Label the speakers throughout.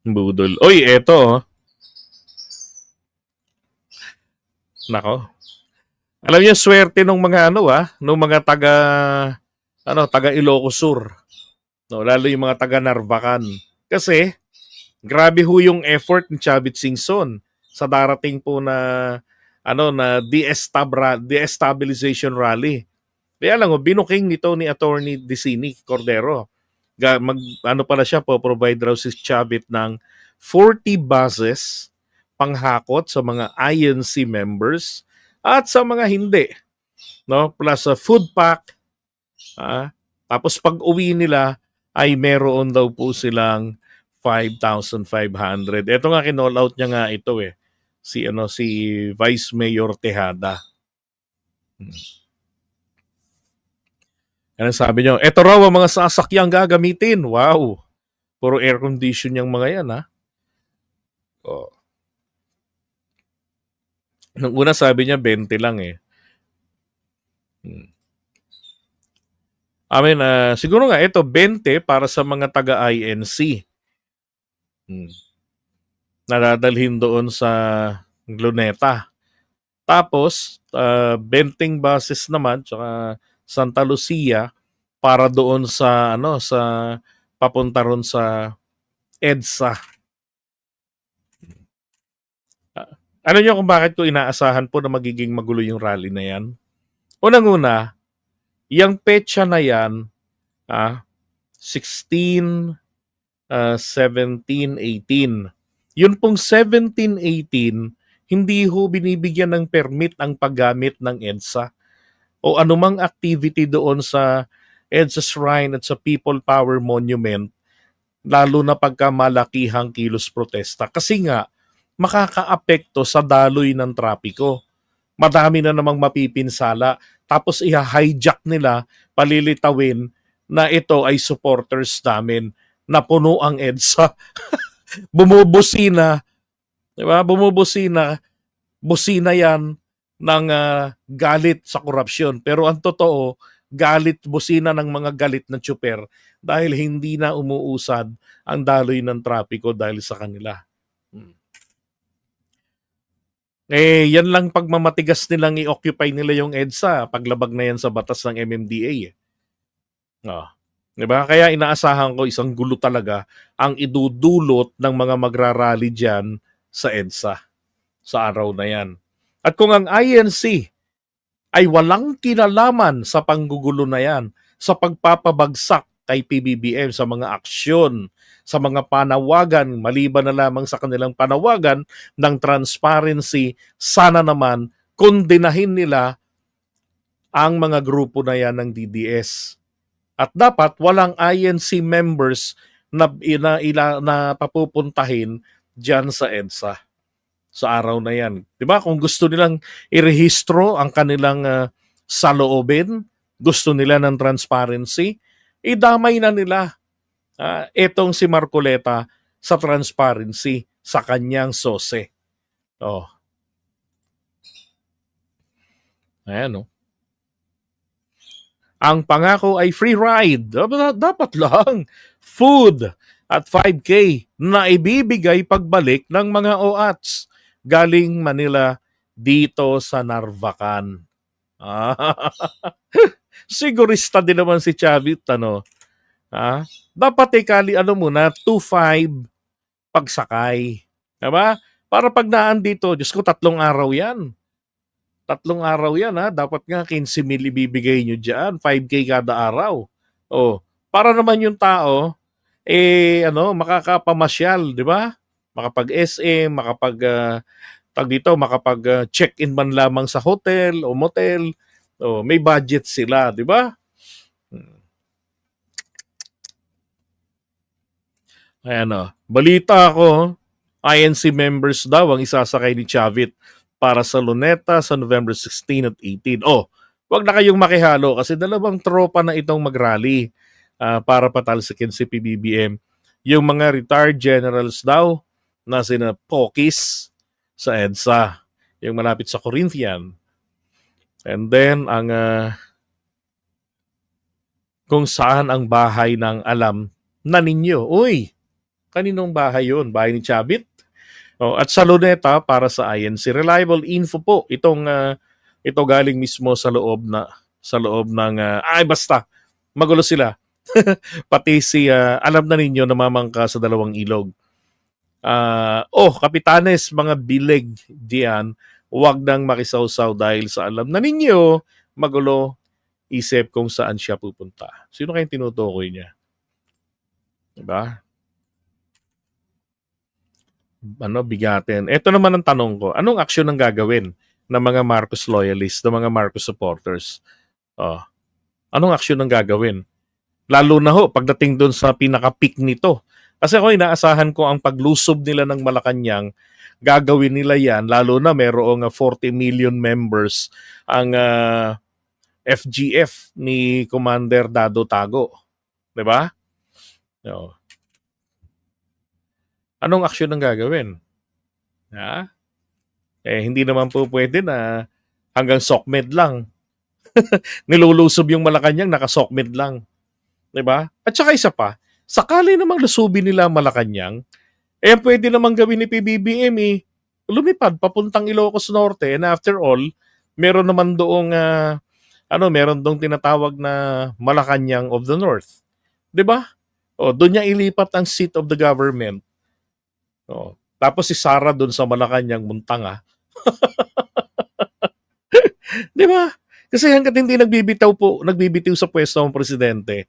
Speaker 1: Budol. Uy, eto. Nako. Alam niyo swerte nung mga nung mga taga Ilocos Sur. No, lalo yung mga taga Narvacan. Kasi grabe ho yung effort ni Chavit Singson sa darating po na na destabilization rally. Kaya lang, binuking nito ni Attorney Dicini Cordero. Pala siya po, provide raw si Chavit ng 40 buses panghakot sa mga INC members at sa mga hindi. No? Plus a food pack. Tapos pag uwi nila ay meron daw po silang 5,500. Ito nga kinall out niya nga ito eh. Si Vice Mayor Tejada. Ano sabi niyo? Ito raw ang mga sasakyang gagamitin. Wow. Puro air condition yung mga yan, ha? Oh. Nung una sabi niya 20 lang eh. Siguro nga ito 20 para sa mga taga-INC. Nadadalhin doon sa Luneta. Tapos, 20 buses naman, tsaka Santa Lucia para doon sa papunta ron sa EDSA. Ano niyo kung bakit ko inaasahan po na magiging magulo yung rally na yan? Unang-una, yung petsa na yan, 16, 17, 18. Yun pong 17, 18, hindi ho binibigyan ng permit ang paggamit ng EDSA o anumang activity doon sa EDSA Shrine at sa People Power Monument, lalo na pagka malakihang kilos protesta. Kasi nga, makakaapekto sa daloy ng trapiko. Madami na namang mapipinsala. Tapos i-hijack nila, palilitawin na ito ay supporters namin na puno ang EDSA. Bumubusina, di ba? Busina yan ng galit sa korupsyon. Pero ang totoo, busina ng mga galit na tsuper dahil hindi na umuusad ang daloy ng trapiko dahil sa kanila. Yan lang pagmamatigas nilang i-occupy nila yung EDSA, paglabag na yan sa batas ng MMDA. Diba? Kaya inaasahan ko isang gulo talaga ang idudulot ng mga magrarally dyan sa EDSA sa araw na yan. At kung ang INC ay walang kinalaman sa panggugulo na yan, sa pagpapabagsak kay PBBM sa mga aksyon, sa mga panawagan, maliban na lamang sa kanilang panawagan ng transparency, sana naman kondenahin nila ang mga grupo na yan ng DDS. At dapat walang INC members na papupuntahin dyan sa EDSA sa araw na yan. Diba? Kung gusto nilang irehistro ang kanilang saloobin, gusto nila ng transparency, idamay na nila etong si Marcoleta sa transparency sa kanyang sose. Ayan, Ang pangako ay free ride. Dapat lang. Food at 5K na ibibigay pagbalik ng mga OATs galing Manila dito sa Narvacan. Sigurista din naman si Chavit, dapat muna, 2.5 pagsakay. Diba? Para pag naan dito, Diyos ko, 3 araw yan. 3 araw yan, Dapat nga 15,000 ibibigay nyo dyan. 5K kada araw. Para naman yung tao, makakapamasyal, di ba? Makapag-SM, makapag-check-in man lamang sa hotel o motel. May budget sila, di ba? Ayan, balita ko, INC members daw ang isasakay ni Chavit para sa Luneta sa November 16 at 18. Wag na kayong makihalo kasi 2 tropa na itong mag-rally para patalsikin si PBBM. Yung mga retired generals daw na sina Pokis sa EDSA, yung malapit sa Corinthian. And then, kung saan ang bahay ng alam na ninyo. Kaninong bahay yun? Bahay ni Chavit? At sa Luneta, para sa INC, reliable info po ito galing mismo sa loob ng basta magulo sila. Pati alam na ninyo namamangka sa dalawang ilog. Kapitanes, mga bileg diyan, huwag nang makisawsaw dahil sa alam na ninyo magulo, isip kung saan siya pupunta. Sino kayong tinutukoy niya? Diba? Bigatin. Ito naman ang tanong ko. Anong aksyon ang gagawin ng mga Marcos loyalists, ng mga Marcos supporters? Anong aksyon ang gagawin? Lalo na pagdating doon sa pinaka-peak nito. Kasi ako inaasahan ko ang paglusob nila ng Malacanang, gagawin nila yan, lalo na mayroong 40 million members ang FGF ni Commander Dado Tago. Diba? Anong aksyon ang gagawin? Hindi naman po pwede na hanggang SOCMED lang. Nilulusob yung Malacanang, naka-SOCMED lang. Diba? At saka isa pa, sakali namang lusubin nila Malacanang, pwede namang gawin ni PBBM lumipad papuntang Ilocos Norte, and after all, meron naman doong meron doong tinatawag na Malacanang of the North. 'Di ba? Doon niya ilipat ang seat of the government. Tapos si Sara doon sa Malacanang muntanga. 'Di ba? Kasi hangga't hindi nagbibitiw sa pwesto ng presidente,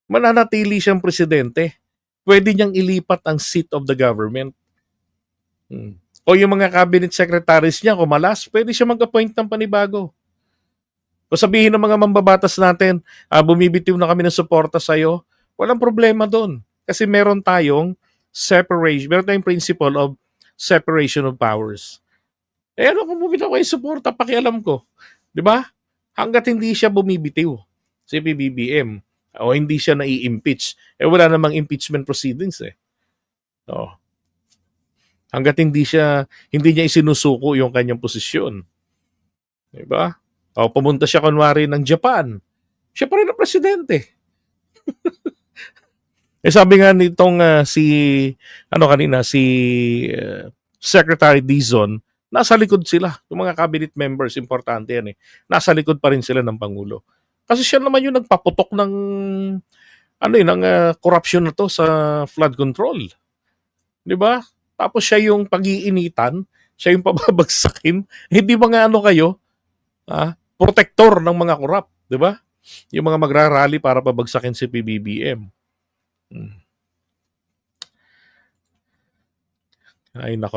Speaker 1: mananatili siyang presidente. Pwede niyang ilipat ang seat of the government. O yung mga cabinet secretaries niya, kumalas, pwede siya mag-appoint ng panibago. O sabihin ng mga mambabatas natin, bumibitiw na kami ng suporta sa'yo, walang problema doon. Kasi meron tayong principle of separation of powers. Ano kung bumitaw kayo suporta, pakialam ko. Di ba? Hanggat hindi siya bumibitiw si PBBM o hindi siya nai-impeach, wala namang impeachment proceedings Hanggat hindi niya isinusuko yung kanyang posisyon. Di ba? Pumunta siya kunwari ng Japan. Siya pa rin ang presidente. Sabi nga nitong si Secretary Dizon, nasa likod sila. Yung mga cabinet members, importante yan Nasa likod pa rin sila ng Pangulo. Kasi siya naman yung nagpaputok ng corruption na to sa flood control. 'Di ba? Tapos siya yung pag-iinitan, siya yung pababagsakin. Hindi mga kayo, protector ng mga korap, 'di ba? Yung mga magrarally para pabagsakin si PBBM. Ay nako.